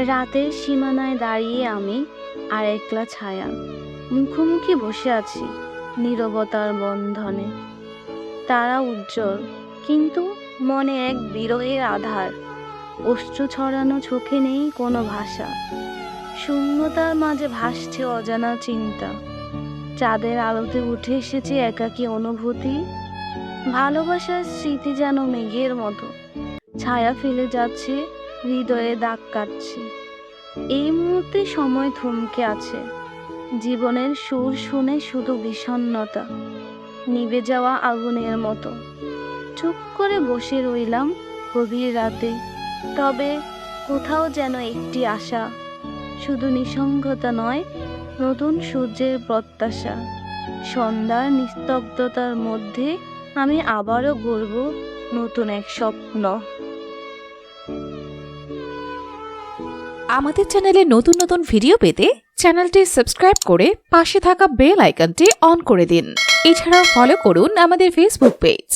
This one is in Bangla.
রাতের সীমানায় দাঁড়িয়ে আমি আর একলা ছায়া মুখোমুখি বসে আছি নীরবতার বন্ধনে। তারা উজ্জ্বল, কিন্তু মনে এক বিরহের আধার। অশ্রু ছড়ানো চোখে নেই কোনো ভাষা। শূন্যতার মাঝে ভাসছে অজানা চিন্তা। চাঁদের আলোতে উঠে এসেছে একাকী অনুভূতি। ভালোবাসার স্মৃতি যেন মেঘের মতো ছায়া ফেলে যাচ্ছে, হৃদয়ে দাগ কাটছে। এই মুহূর্তে সময় থমকে আছে। জীবনের সুর শুনে শুধু বিষণ্ণতা, নিভে যাওয়া আগুনের মতো। চুপ করে বসে রইলাম গভীর রাতে, তবে কোথাও যেন একটি আশা। শুধু নিঃসঙ্গতা নয়, নতুন সূর্যের প্রত্যাশা। সন্ধ্যার নিস্তব্ধতার মধ্যে আমি আবারও গড়ব নতুন এক স্বপ্ন। আমাদের চ্যানেলে নতুন নতুন ভিডিও পেতে চ্যানেলটি সাবস্ক্রাইব করে পাশে থাকা বেল আইকনটি অন করে দিন। এছাড়াও ফলো করুন আমাদের ফেসবুক পেজ।